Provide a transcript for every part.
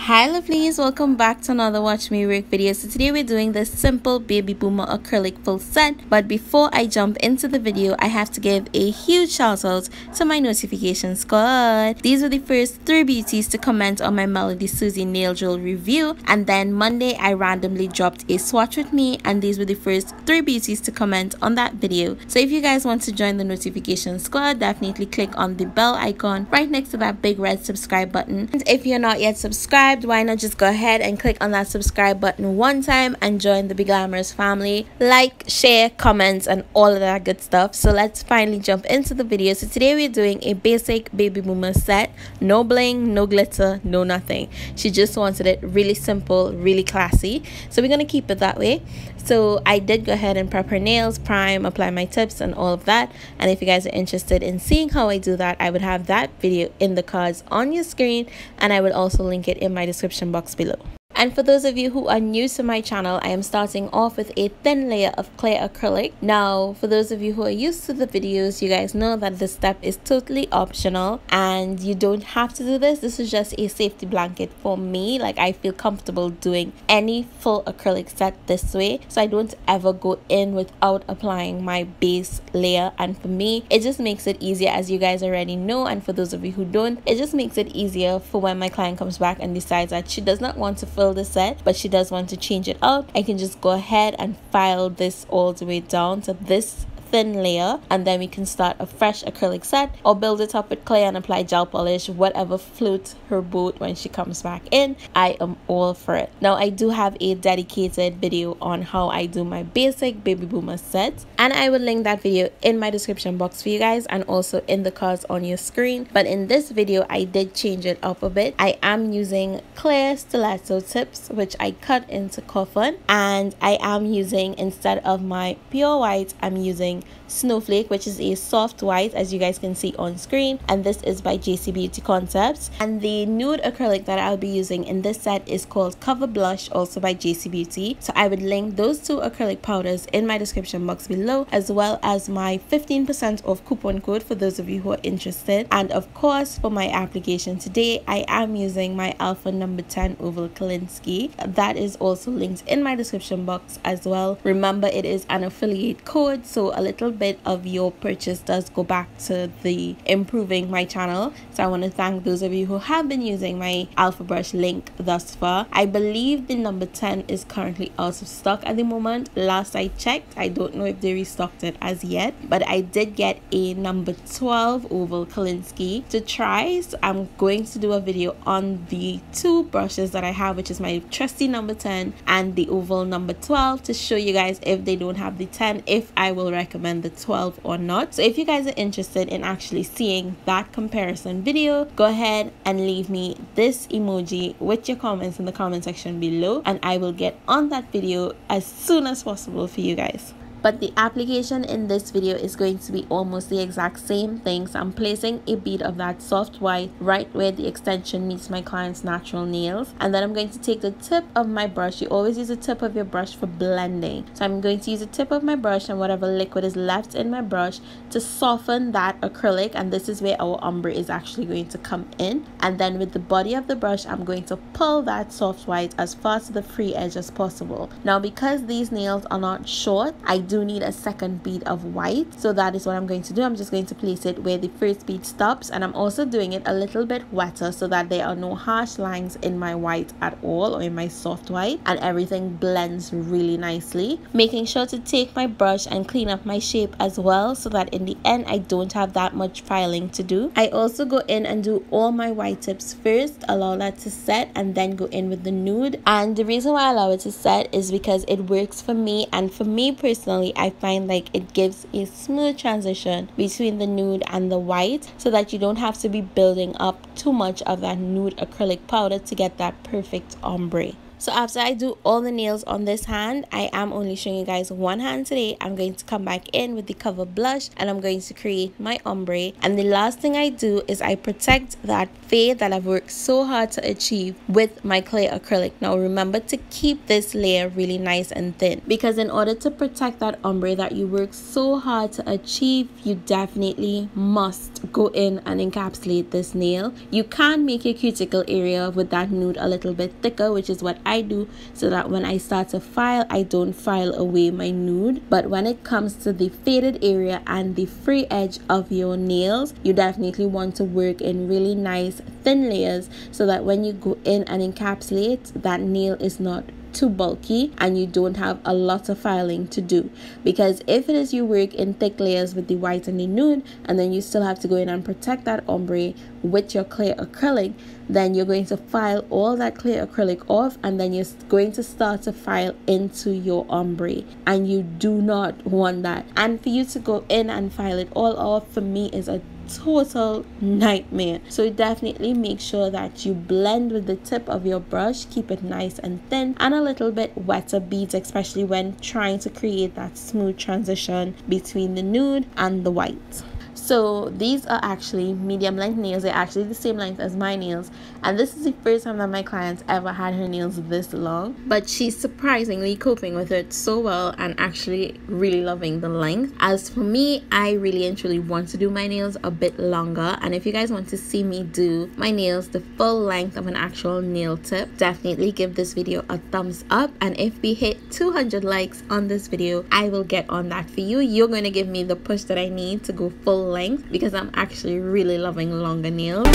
Hi lovelies, welcome back to another watch me work video. So today we're doing this simple Babyboomer acrylic full set, but before I jump into the video I have to give a huge shout out to my notification squad. These were the first 3 beauties to comment on my Melody Susie nail drill review, and then Monday I randomly dropped a swatch with me, and these were the first 3 beauties to comment on that video. So if you guys want to join the notification squad, definitely click on the bell icon right next to that big red subscribe button. And if you're not yet subscribed, why not just go ahead and click on that subscribe button one time and join the BeGlamorous family. Like, share, comments, and all of that good stuff. So let's finally jump into the video. So today we're doing a basic Babyboomer set. No bling, no glitter, no nothing. She just wanted it really simple, really classy. So we're going to keep it that way. So I did go ahead and prep her nails, prime, apply my tips and all of that. And if you guys are interested in seeing how I do that, I would have that video in the cards on your screen, and I will also link it in my description box below. And for those of you who are new to my channel, I am starting off with a thin layer of clear acrylic. Now, for those of you who are used to the videos, you guys know that this step is totally optional and you don't have to do this. This is just a safety blanket for me. Like, I feel comfortable doing any full acrylic set this way, so I don't ever go in without applying my base layer. And for me, it just makes it easier, as you guys already know, and for those of you who don't, it just makes it easier for when my client comes back and decides that she does not want to fill the set but she does want to change it out. I can just go ahead and file this all the way down to this thin layer, and then we can start a fresh acrylic set or build it up with clay and apply gel polish, whatever floats her boat when she comes back in. I am all for it. Now, I do have a dedicated video on how I do my basic Babyboomer set, and I will link that video in my description box for you guys and also in the cards on your screen. But in this video I did change it up a bit. I am using clear stiletto tips which I cut into coffin, and I am using, instead of my pure white, I'm using Snowflake, which is a soft white, as you guys can see on screen, and this is by JC Beauty Concepts. And the nude acrylic that I'll be using in this set is called Cover Blush, also by JC Beauty. So I would link those 2 acrylic powders in my description box below, as well as my 15% off coupon code for those of you who are interested. And of course, for my application today, I am using my Alpha number 10 Oval Kalinsky. That is also linked in my description box as well. Remember, it is an affiliate code, so a little bit of your purchase does go back to the improving my channel. So I want to thank those of you who have been using my Alpha brush link thus far. I believe the number 10 is currently out of stock at the moment. Last I checked, I don't know if they restocked it as yet, but I did get a number 12 Oval Kalinsky to try. So I'm going to do a video on the 2 brushes that I have, which is my trusty number 10 and the oval number 12, to show you guys if they don't have the 10, if I will recommend the 12 or not. So if you guys are interested in actually seeing that comparison video, go ahead and leave me this emoji with your comments in the comment section below, and I will get on that video as soon as possible for you guys. But the application in this video is going to be almost the exact same thing. So I'm placing a bead of that soft white right where the extension meets my client's natural nails, and then I'm going to take the tip of my brush. You always use the tip of your brush for blending, so I'm going to use the tip of my brush and whatever liquid is left in my brush to soften that acrylic, and this is where our ombre is actually going to come in. And then with the body of the brush, I'm going to pull that soft white as far to the free edge as possible. Now, because these nails are not short, I do need a second bead of white, so that is what I'm going to do. I'm just going to place it where the first bead stops, and I'm also doing it a little bit wetter so that there are no harsh lines in my white at all, or in my soft white, and everything blends really nicely. Making sure to take my brush and clean up my shape as well, so that in the end I don't have that much filing to do. I also go in and do all my white tips first, allow that to set, and then go in with the nude. And the reason why I allow it to set is because it works for me, and for me personally, I find like it gives a smooth transition between the nude and the white, so that you don't have to be building up too much of that nude acrylic powder to get that perfect ombre. So after I do all the nails on this hand, I am only showing you guys one hand today. I'm going to come back in with the cover blush and I'm going to create my ombre. And the last thing I do is I protect that fade that I've worked so hard to achieve with my clear acrylic. Now remember to keep this layer really nice and thin, because in order to protect that ombre that you work so hard to achieve, you definitely must go in and encapsulate this nail. You can make your cuticle area with that nude a little bit thicker, which is what I do, so that when I start to file, I don't file away my nude. But when it comes to the faded area and the free edge of your nails, you definitely want to work in really nice thin layers, so that when you go in and encapsulate, that nail is not too bulky and you don't have a lot of filing to do. Because if it is you work in thick layers with the white and the nude, and then you still have to go in and protect that ombre with your clear acrylic, then you're going to file all that clear acrylic off, and then you're going to start to file into your ombre, and you do not want that. And for you to go in and file it all off, for me, is a total nightmare. So definitely make sure that you blend with the tip of your brush, keep it nice and thin, and a little bit wetter beads, especially when trying to create that smooth transition between the nude and the white. So these are actually medium length nails. They're actually the same length as my nails, and this is the first time that my client's ever had her nails this long, but she's surprisingly coping with it so well and actually really loving the length. As for me, I really and truly want to do my nails a bit longer, and if you guys want to see me do my nails the full length of an actual nail tip, definitely give this video a thumbs up. And if we hit 200 likes on this video, I will get on that for you. You're going to give me the push that I need to go full length, because I'm actually really loving longer nails.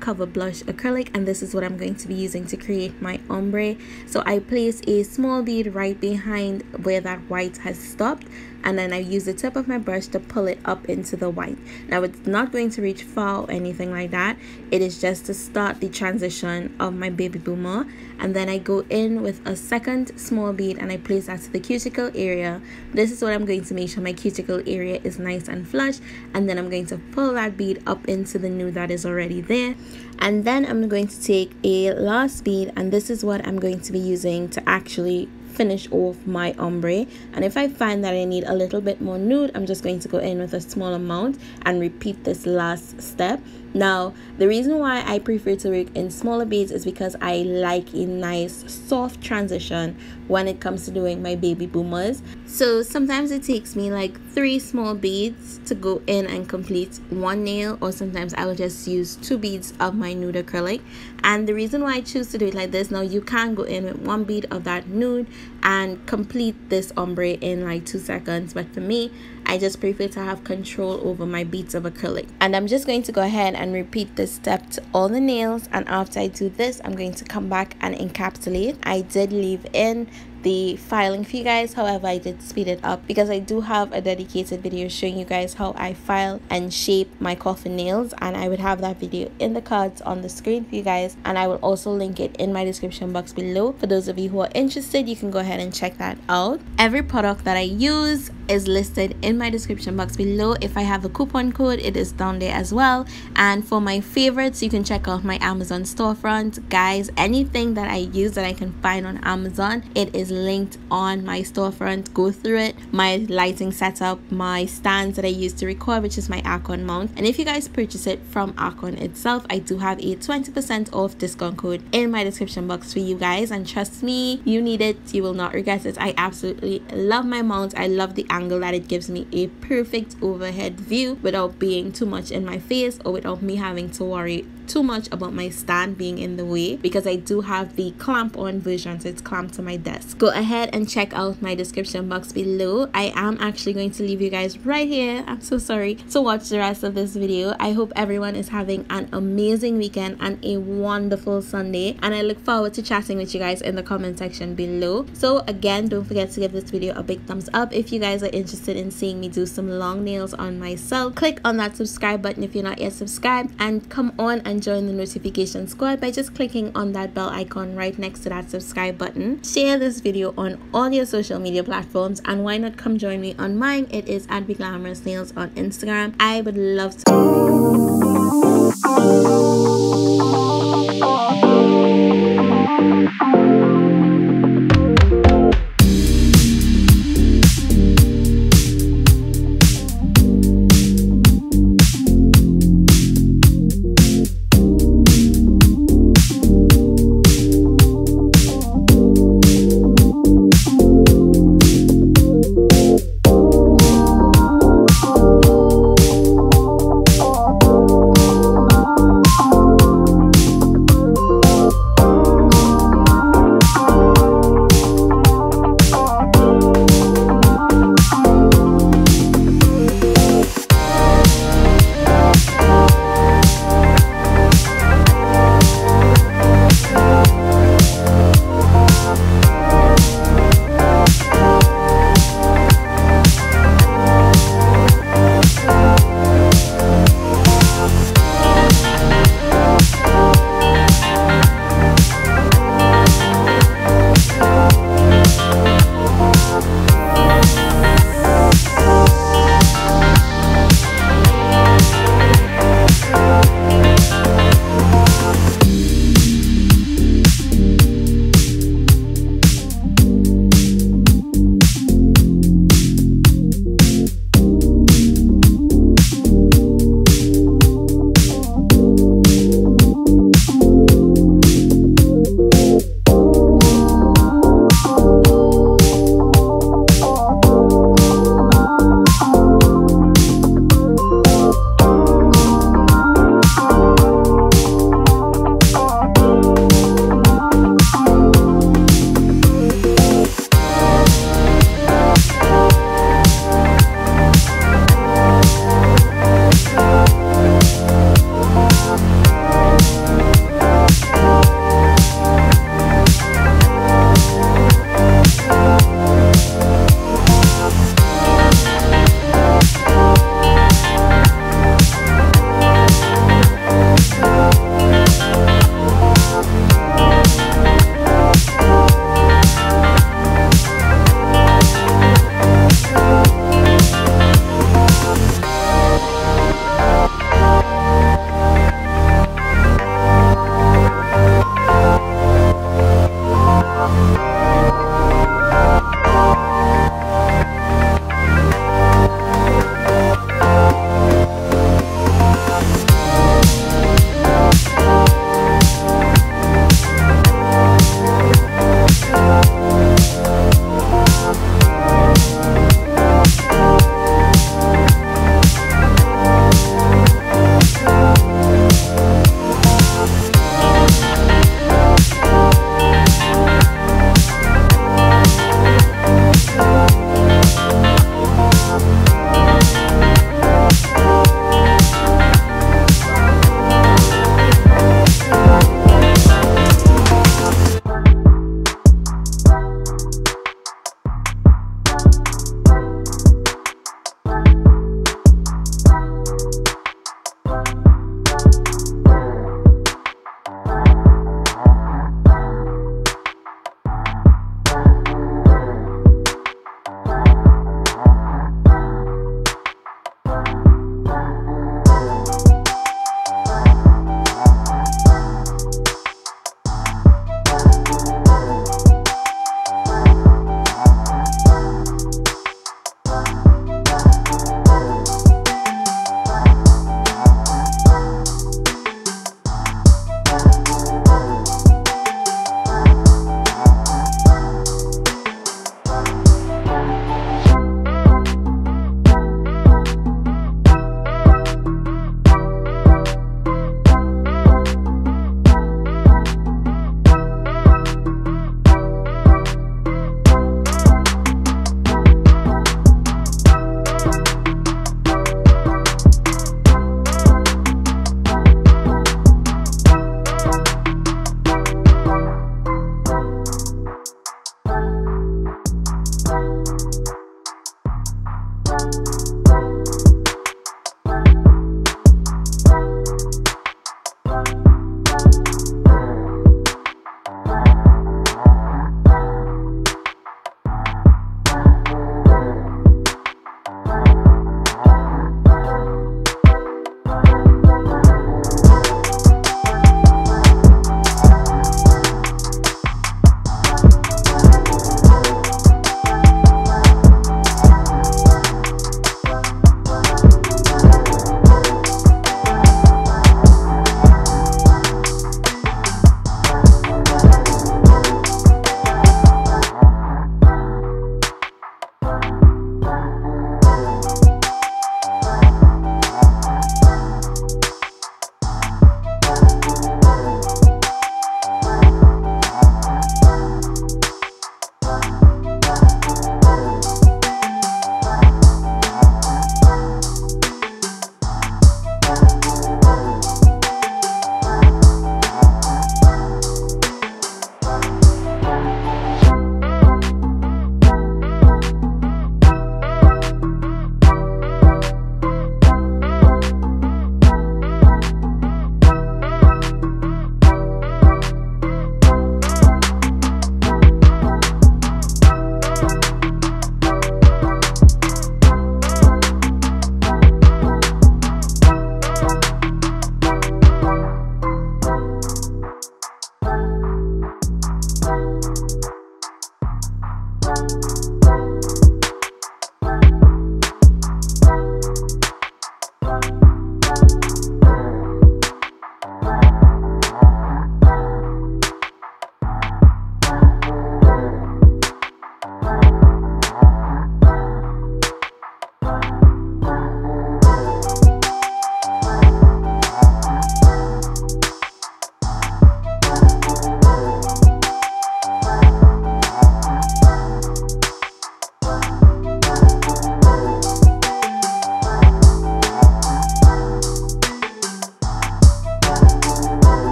Cover blush acrylic, and this is what I'm going to be using to create my ombre. So I place a small bead right behind where that white has stopped, and then I use the tip of my brush to pull it up into the white. Now it's not going to reach far or anything like that. It is just to start the transition of my baby boomer, and then I go in with a second small bead and I place that to the cuticle area. This is what I'm going to make sure my cuticle area is nice and flush, and then I'm going to pull that bead up into the nude that is already there. And then I'm going to take a last bead, and this is what I'm going to be using to actually finish off my ombre. And if I find that I need a little bit more nude, I'm just going to go in with a small amount and repeat this last step. Now, the reason why I prefer to work in smaller beads is because I like a nice soft transition when it comes to doing my baby boomers. So sometimes it takes me like 3 small beads to go in and complete one nail, or sometimes I will just use 2 beads of my nude acrylic. And the reason why I choose to do it like this, now you can go in with 1 bead of that nude and complete this ombre in like 2 seconds, but for me, I just prefer to have control over my beads of acrylic. And I'm just going to go ahead and repeat this step to all the nails, and after I do this, I'm going to come back and encapsulate. I did leave in the filing for you guys. However, I did speed it up because I do have a dedicated video showing you guys how I file and shape my coffin nails, and I would have that video in the cards on the screen for you guys, and I will also link it in my description box below. For those of you who are interested, you can go ahead and check that out. Every product that I use is listed in my description box below. If I have a coupon code, it is down there as well. And for my favorites, you can check out my Amazon storefront. Guys, anything that I use that I can find on Amazon, it is linked on my storefront. Go through it. My lighting setup, my stands that I use to record, which is my Acon mount, and if you guys purchase it from Acon itself, I do have a 20% off discount code in my description box for you guys, and trust me, you need it, you will not regret it. I absolutely love my mount. I love the angle that it gives me a perfect overhead view without being too much in my face, or without me having to worry too much about my stand being in the way, because I do have the clamp on version, so it's clamped to my desk. Go ahead and check out my description box below. I am actually going to leave you guys right here, I'm so sorry, to watch the rest of this video. I hope everyone is having an amazing weekend and a wonderful Sunday, and I look forward to chatting with you guys in the comment section below. So again, don't forget to give this video a big thumbs up. If you guys are interested in seeing me do some long nails on myself, click on that subscribe button if you're not yet subscribed, and come on and join the notification squad by just clicking on that bell icon right next to that subscribe button. Share this video on all your social media platforms, and why not come join me on mine? It is at BeGlamorous Nails on Instagram. I would love to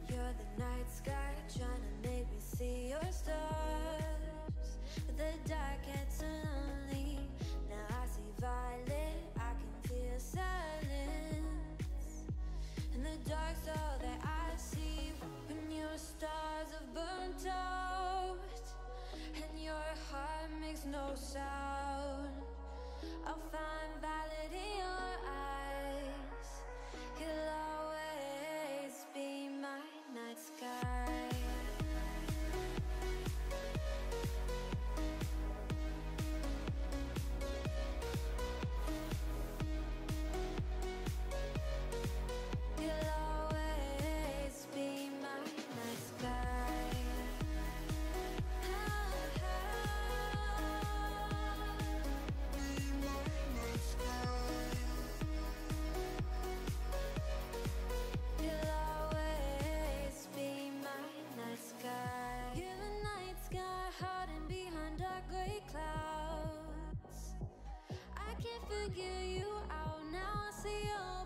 You're the night sky, trying to make me see your stars. But the dark gets so lonely. Now I see violet, I can feel silence. And the dark's all that I see. When your stars have burnt out and your heart makes no sound, I'll find violet in your eyes. You'll always be my night sky. You'll always be my night sky. Be my night sky. You'll always be my night sky. You're the night sky, hiding behind dark gray clouds. I can't figure you out now. I see your